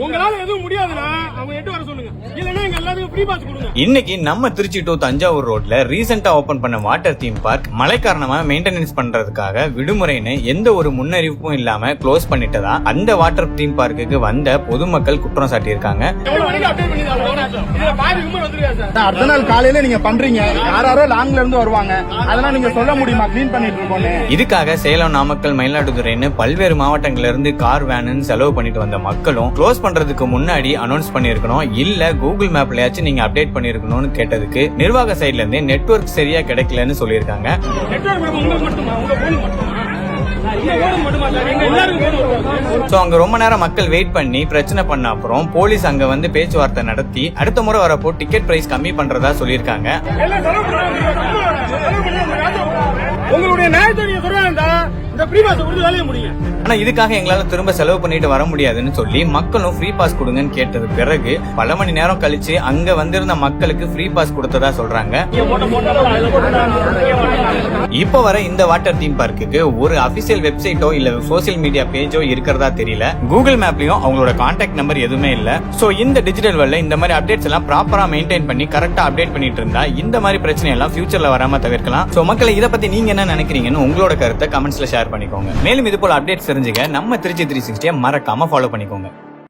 உங்களால எதுவும் முடியாதுன்னா அவங்க 8 வர சொல்லுங்க, இல்லன்னா எங்க எல்லாத்துக்கும் ஃப்ரீ பாஸ் கொடுங்க. இன்னைக்கு நம்ம திருச்சி டு தஞ்சாவூர் ரோட்ல ரீசெண்டா ஓபன் பண்ண வாட்டர் தீம் பார்க் மழை காரணமா மெயின்டெனன்ஸ் பண்றதுக்காக விடுமுறைன்னு எந்த ஒரு முன்னறிவிப்பும் இல்லாம க்ளோஸ் பண்ணிட்டதா அந்த வாட்டர் தீம் பார்க்குக்கு வந்த பொதுமக்கள் குற்றம் சாட்டியிருக்காங்க. அடுத்த நாள் காலையில நீங்க பண்றீங்க, யாரோ லாங்ல இருந்து வருவாங்க, அதெல்லாம் நீங்க சொல்ல முடியுமா கிளீன் பண்ணிட்டு இருக்கோம். இதுக்காக சேலம், நாமக்கல், மயிலாடுதுறைன்னு பல்வேறு மாவட்டங்கள்ல இருந்து கார் வேனுன்னு செலவு பண்ணிட்டு வந்த மக்களும் க்ளோஸ் பண்றதுக்கு முன்னாடி அனௌன்ஸ் பண்ணிருக்கணும், இல்ல கூகுள் மேப்லயாச்சும் நீங்க அப்டேட் பண்ணிருக்கணும்னு கேட்டதுக்கு நிர்வாக சைட்ல இருந்து நெட்வொர்க் சரியா கிடைக்கலன்னு சொல்லியிருக்காங்க. அங்க ரொம்ப நேரம் மக்கள் வெயிட் பண்ணி பிரச்சனை பண்ண அப்புறம் போலீஸ் அங்க வந்து பேச்சுவார்த்தை நடத்தி அடுத்த முறை வரப்போ டிக்கெட் பிரைஸ் கம்மி பண்றதா சொல்லியிருக்காங்க. உங்களுடைய நியாயத்தை சொல்றாங்க, இந்த ஃப்ரீ பாஸ் கொடுத்து வேலைய முடியும். ஆனா இதுக்காக எங்களால திரும்ப செலவு பண்ணிட்டு வர முடியாதுன்னு சொல்லி மக்களும் ஃப்ரீ பாஸ் கொடுங்கன்னு கேட்டது பிறகு பல மணி நேரம் கழிச்சு அங்க வந்திருந்த மக்களுக்கு ஃப்ரீ பாஸ் கொடுத்ததா சொல்றாங்க. இப்ப வர இந்த வாட்டர் தீம் பார்க்குக்கு ஒரு அபிஷியல் வெப்சைட்டோ இல்ல சோசியல் மீடியா பேஜோ இருக்கிறதா தெரியல. கூகுள் மேப்லயும் அவங்களோட கான்டாக்ட் நம்பர் எதுவுமே இல்ல. சோ இந்த டிஜிட்டல் வேர்ல்ட்ல இந்த மாதிரி அப்டேட்ஸ் எல்லாம் ப்ராப்பரா மெயின்டைன் பண்ணி கரெக்டா அப்டேட் பண்ணிட்டு இருந்தா இந்த மாதிரி பிரச்சனை எல்லாம் ஃபியூச்சர்ல வராம தவிர்க்கலாம். சோ மக்களை இதை பத்தி நீங்க என்ன நினைக்கிறீங்கன்னு உங்களோட கருத்தை கமெண்ட்ஸ்ல ஷேர் பண்ணிக்கோங்க. மேலும் இது போல அப்டேட்ஸ் தெரிஞ்சுக்க நம்ம திருச்சி 360 மறக்காம ஃபாலோ பண்ணிக்கோங்க.